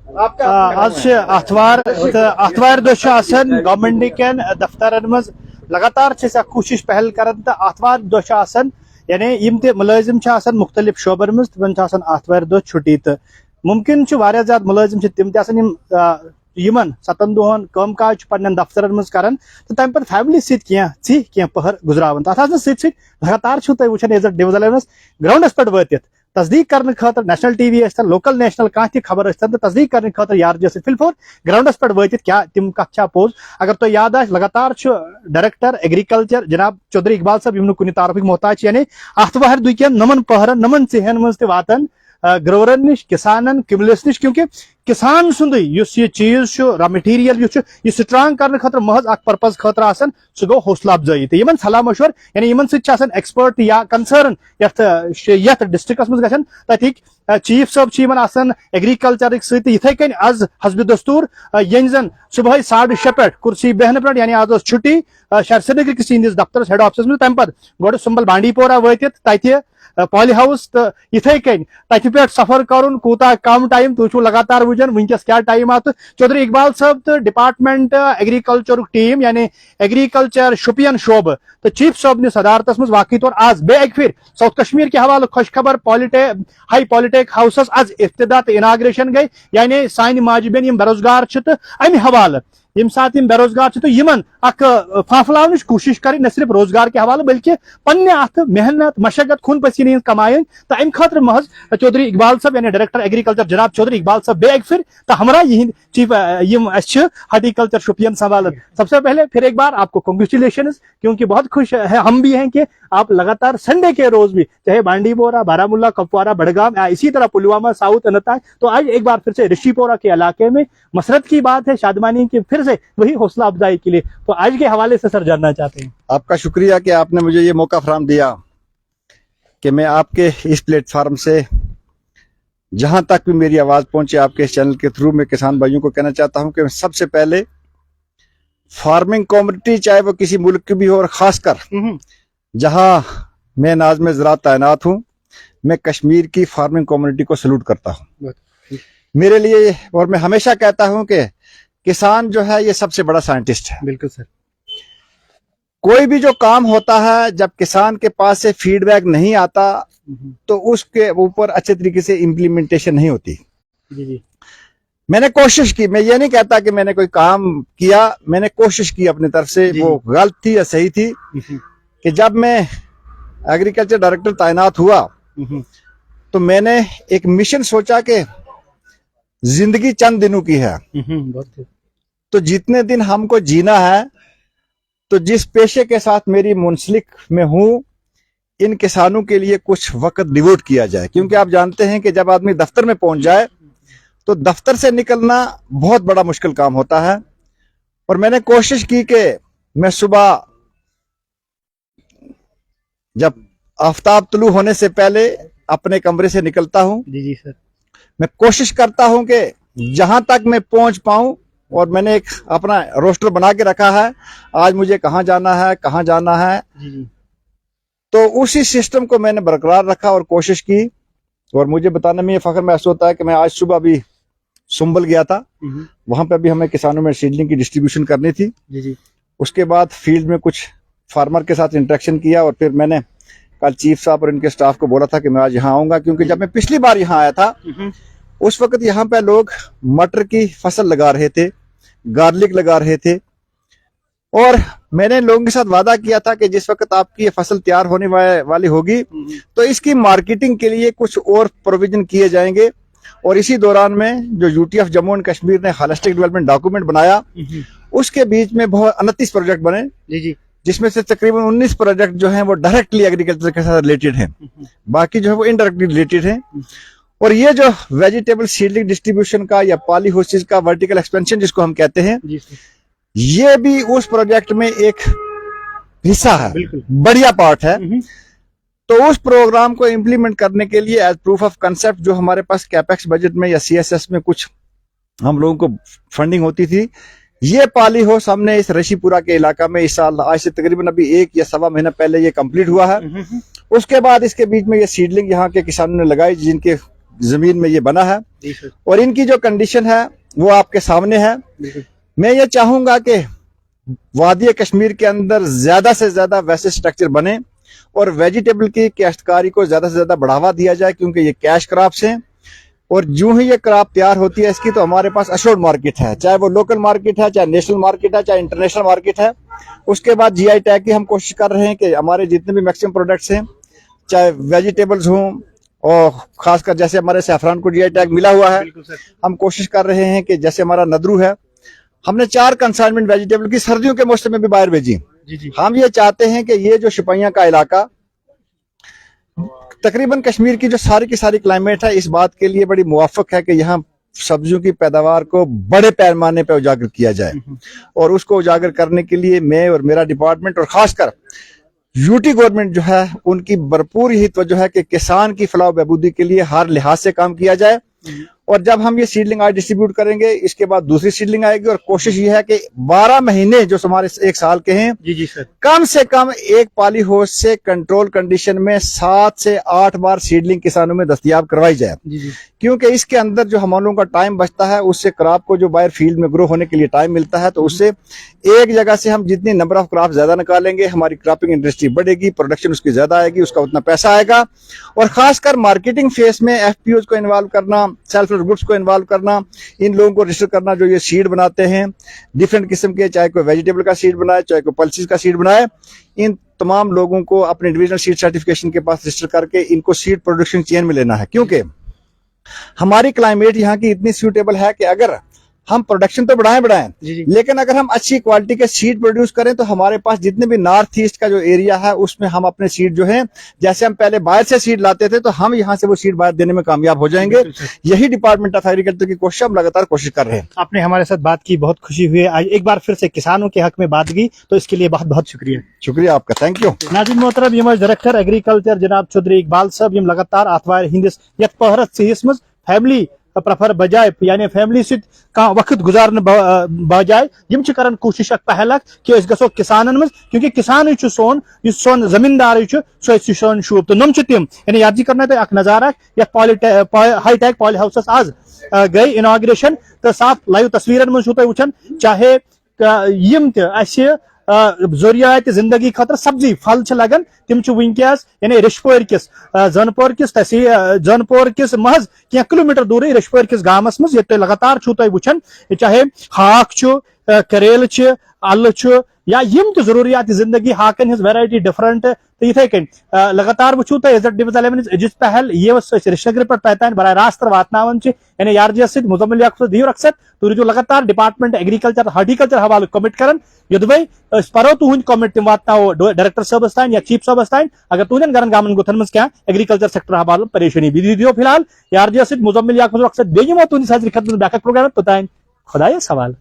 आज आतवार दो गवर्नमेंट कन दफ्तर मज लगातार कोशिश पहल कर आतवार दो यानी मुलाजिम मुख्तलिफ शोबन मज तमन आतवार दो छुट्टी तो मुमकिन ज्यादा मुलाजिम तम यमन 7 दोहन कम काज पन्न दफ्तर मज कर तो तम पे फैमिली सह पहर गुजरान तथ सत लगातार वो डिवीजन ग्राउंडस पे वतित तस्दीक करने खतर नेशनल टीवी लोकल नेशनल कह खबर तस्दीक करने खतर यार फिलफोर ग्राउंडस पे वतित क्या तम कथ पोज अगर तुम याद आ लगातार डायरेक्टर एग्रीकल्चर जनाब चौधरी इकबाल साहब यम कुछ तारफिक मोहताज यानी अतवार दुन नमन पहरन नमन चहन मज वातन ग्रोवरन निश किसानन किमलस निश क्योंकि किसान सुंद ये चीज रॉ मटीरियल यह स्ट्रांग करने खतर महज पर्पज खतर सह गो हौसला अफजाई तो इन सलाह मशवर यानी इन एक्सपर्ट या कंसर्न यथ डिस्ट्रिक्स मज गन तथिक चीफ साहब एग्रीकल्चर सथे कन आज हस्ब दस्तूर ये जन सुबह 6:30 पे कुर्सी बहन पे यानी आज छुट्टी श्रीनगर किस दफ्तर हेड ऑफिस में तम पे गो सुंबल बांडी पोरा वतित तथ पॉली हाउस तो इथे कन तथ पे सफर कर कूता कम टाइम तुम लगातार वुचन वनकस क्या टाइम आत चौधरी इकबाल साहब तो डिपार्टमेंट एग्रीकल्चर टीम यानी एग्रीकल्चर शुपियन शोब तो चीफ साहब ने सदारत मज वाकई तौर आज बे एक फिर साउथ कश्मीर के हवाले खुश खबर हाई पॉलिटेक हाउस आज इफ्तिदा तो इनाग्रेशन गई यानी सान माज बेन बेरोजगार तो अमि हवाले यम सात बेरोजगार तो यमन फाफलावन कोशिश कर न सिर्फ रोजगार के हवाले बल्कि पन्ने अत मेहनत मशक्कत खून पसीने कमायन तो अम खतर महज चौधरी इकबाल साहब यानी डायरेक्टर एग्रीकल्चर जनाब चौधरी इकबाल साहब बे एक फिर तो हमारा यही चीफ हार्टिकल्चर शुपियन संभाल सबसे पहले फिर एक बार आपको कांग्रेचुलेशन क्योंकि बहुत खुश है हम भी हैं कि आप लगातार संडे के रोज भी चाहे बांडी पोरा बारामुल्ला कपवारा बड़गाम या इसी तरह पुलवामा साउथ अनंतनाग तो आज एक बार फिर से ऋषिपोरा के इलाके में मसरत की बात है शादमानी की फिर से वही हौसला अफजाई के लिए तो आज के हवाले से सर जानना चाहते हैं। आपका शुक्रिया कि आपने मुझे ये मौका फराहम दिया कि मैं आपके इस प्लेटफार्म से जहां तक भी मेरी आवाज पहुंचे आपके इस चैनल के थ्रू मैं किसान भाइयों को कहना चाहता हूं कि सबसे पहले फार्मिंग कम्युनिटी चाहे वो किसी मुल्क की भी हो और खासकर जहां मैं नाज में ज़राअत तैनात हूं मैं कश्मीर की फार्मिंग कम्युनिटी को सल्यूट करता हूं। मेरे लिए और मैं हमेशा कहता हूं कि किसान जो है ये सबसे बड़ा साइंटिस्ट है। बिल्कुल सर। कोई भी जो काम होता है जब किसान के पास से फीडबैक नहीं आता तो उसके ऊपर अच्छे तरीके से इम्प्लीमेंटेशन नहीं होती। जी। मैंने कोशिश की, मैं ये नहीं कहता कि मैंने कोई काम किया, मैंने कोशिश की अपनी तरफ से, वो गलत थी या सही थी कि जब मैं एग्रीकल्चर डायरेक्टर तैनात हुआ तो मैंने एक मिशन सोचा कि जिंदगी चंद दिनों की है तो जितने दिन हमको जीना है तो जिस पेशे के साथ मेरी मुंसलिक में हूं इन किसानों के लिए कुछ वक्त डिवोट किया जाए, क्योंकि आप जानते हैं कि जब आदमी दफ्तर में पहुंच जाए तो दफ्तर से निकलना बहुत बड़ा मुश्किल काम होता है। और मैंने कोशिश की कि मैं सुबह जब आफताब तुलू होने से पहले अपने कमरे से निकलता हूं। जी सर। मैं कोशिश करता हूं कि जहां तक मैं पहुंच पाऊं और मैंने एक अपना रोस्टर बना के रखा है, आज मुझे कहां जाना है कहां जाना है। जी। तो उसी सिस्टम को मैंने बरकरार रखा और कोशिश की। और मुझे बताने में ये फख्र महसूस होता है कि मैं आज सुबह भी सुंबल गया था, वहां पे अभी हमें किसानों में सीडलिंग की डिस्ट्रीब्यूशन करनी थी। जी। उसके बाद फील्ड में कुछ फार्मर के साथ इंटरेक्शन किया और फिर मैंने कल चीफ साहब और इनके स्टाफ को बोला था कि मैं आज यहाँ आऊंगा, क्योंकि जब मैं पिछली बार यहाँ आया था उस वक्त यहाँ पे लोग मटर की फसल लगा रहे थे, गार्लिक लगा रहे थे और मैंने लोगों के साथ वादा किया था कि जिस वक्त आपकी ये फसल तैयार होने वाली होगी तो इसकी मार्केटिंग के लिए कुछ और प्रोविजन किए जाएंगे। और इसी दौरान में जो यूटीएफ जम्मू एंड कश्मीर ने होलिस्टिक डेवलपमेंट डॉक्यूमेंट बनाया उसके बीच में बहुत 29 प्रोजेक्ट बने। जी। जिसमें से तकरीबन 19 प्रोजेक्ट जो हैं वो डायरेक्टली एग्रीकल्चर के साथ रिलेटेड हैं, बाकी जो है वो इनडायरेक्टली रिलेटेड हैं। और ये जो वेजिटेबल सीडलिंग डिस्ट्रीब्यूशन का या पॉली हाउसेस का वर्टिकल एक्सपेंशन जिसको हम कहते हैं, ये भी उस प्रोजेक्ट में एक हिस्सा है, बढ़िया पार्ट है। तो उस प्रोग्राम को इम्प्लीमेंट करने के लिए एज प्रूफ ऑफ कंसेप्ट जो हमारे पास कैपेक्स बजट में या सीएसएस में कुछ हम लोगों को फंडिंग होती थी, ये पॉली हाउस हमने इस ऋषिपुरा के इलाका में इस साल आज से तकरीबन अभी 1 या सवा महीना पहले ये कंप्लीट हुआ है। उसके बाद इसके बीच में ये सीडलिंग यहाँ के किसानों ने लगाई जिनके जमीन में ये बना है जी सर। और इनकी जो कंडीशन है वो आपके सामने है। बिल्कुल। मैं ये चाहूंगा कि वादी कश्मीर के अंदर ज्यादा से ज्यादा वैसे स्ट्रक्चर बने और वेजिटेबल की काश्तकारी को ज्यादा से ज्यादा बढ़ावा दिया जाए, क्योंकि ये कैश क्रॉप्स हैं और जो ही ये क्रॉप तैयार होती है इसकी तो हमारे पास अशोर्ड मार्केट है, चाहे वो लोकल मार्केट है, चाहे नेशनल मार्केट है, चाहे इंटरनेशनल मार्केट है। उसके बाद जीआई टैग की हम कोशिश कर रहे हैं कि हमारे जितने भी मैक्सिमम प्रोडक्ट्स हैं, चाहे वेजिटेबल्स हों और खासकर जैसे हमारे सैफरान को जीआई टैग मिला हुआ है, बिल्कुल सर। हम कोशिश कर रहे हैं कि जैसे हमारा नदरू है, हमने 4 कंसाइनमेंट वेजिटेबल की सर्दियों के मौसम में भी बाहर भेजी। जी जी। हम ये चाहते हैं कि ये जो शिपाइयां का इलाका, तकरीबन कश्मीर की जो सारी की सारी क्लाइमेट है, इस बात के लिए बड़ी मुवाफक है कि यहाँ सब्जियों की पैदावार को बड़े पैमाने पर उजागर किया जाए और उसको उजागर करने के लिए मैं और मेरा डिपार्टमेंट और खासकर यूटी गवर्नमेंट जो है उनकी भरपूर ही तवज्जो है कि किसान की फलाह बहबूदी के लिए हर लिहाज से काम किया जाए। और जब हम ये सीडलिंग आज डिस्ट्रीब्यूट करेंगे, इसके बाद दूसरी सीडलिंग आएगी और कोशिश ये है कि 12 महीने जो हमारे 1 साल के हैं, जी जी सर। कम से कम एक पॉली हाउस से कंट्रोल कंडीशन में 7 से 8 बार सीडलिंग किसानों में दस्तयाब करवाई जाए, जी जी। क्योंकि इसके अंदर जो हम लोगों का टाइम बचता है उससे क्रॉप को जो बाहर फील्ड में ग्रो होने के लिए टाइम मिलता है, तो उससे एक जगह से हम जितनी नंबर ऑफ क्रॉप ज्यादा निकालेंगे, हमारी क्रॉपिंग इंडस्ट्री बढ़ेगी, प्रोडक्शन उसकी ज्यादा आएगी, उसका उतना पैसा आएगा। और खासकर मार्केटिंग फेस में एफपीओ को इन्वॉल्व करना, सेल्फ गुड्स को इन्वॉल्व करना, इन लोगों को रजिस्टर करना जो ये सीड बनाते हैं डिफरेंट किस्म के, चाहे कोई वेजिटेबल का सीड बनाए, चाहे कोई पल्सेस का सीड बनाए, इन तमाम लोगों को अपने डिविजनल सीड सर्टिफिकेशन के पास रजिस्टर करके इनको सीड प्रोडक्शन चेन में लेना है। क्योंकि हमारी क्लाइमेट यहाँ की इतनी सूटेबल है कि अगर हम प्रोडक्शन तो बढ़ाएं, जी जी। लेकिन अगर हम अच्छी क्वालिटी के सीड प्रोड्यूस करें तो हमारे पास जितने भी नॉर्थ ईस्ट का जो एरिया है उसमें हम अपने सीड जो है, जैसे हम पहले बाहर से सीड लाते थे, तो हम यहाँ से वो सीड बाहर देने में कामयाब हो जाएंगे। यही डिपार्टमेंट ऑफ एग्रीकल्चर की कोशिश, हम लगातार कोशिश कर रहे हैं। आपने हमारे साथ बात की, बहुत खुशी हुई। आज एक बार फिर से किसानों के हक में बात की, तो इसके लिए बहुत बहुत शुक्रिया। शुक्रिया आपका, थैंक यू। नाज़रीन मोहतरम, यम डायरेक्टर एग्रीकल्चर जनाब चौधरी इकबाल साहब यम लगातार आतवार हिंदिस यथ पहरत सहिस मज फैमिली प्रफर बजाय यानी फैमिली सह वक्त गुजारने बजाय यम करन कोशिश पहल कि गो किसानन मज, क्योंकि किसान सोन सोन जमींदार सो सोन शूब, तो नम तिम यानी याद करना तो अख नजारा हाई टैक पॉली हाउस आज गई इनाग्रेशन, तो साफ लाइव तस्वीरन मज वुचन, चाहे यम जरियात जिंदगी खतर सब्जी फल लगन तिम वनकस यानी रिशपोर किस जनपोर किस जनपोर किस महज क्या किलोमीटर दूर रिशपोर किस गामस मज ये लगातार तुम वुचन, चाहे हाक करेल अल या यम तो जरूरियात जिंदगी हाकन हज वेराइटी डिफरेंट, तो इथे कन लगातार वो तो इज्जत डिविजन 11 अजित पहल ये रिश्नगर पे पैतान बराह रास्त वातान यानी यारजियस मुजम्मिल याकूब दी रखसत तो जो लगातार डिपार्टमेंट एग्रीकल्चर हार्टिकल्चर हवाले कमिट कर योदवे परो तुहद कमिट तम वाताव डायरेक्टर साहबस तान या चीफ साहबस तान, अगर तुहन गरन गामन गुथन मज क्या एग्रीकल्चर सेक्टर हवाले परेशानी भी दियो फिलहाल यारजियस मुजम्मिल याकूब रखसत बेयमो तुहद हाजिर खदमत बैक प्रोग्राम तो खुदायस हवाले।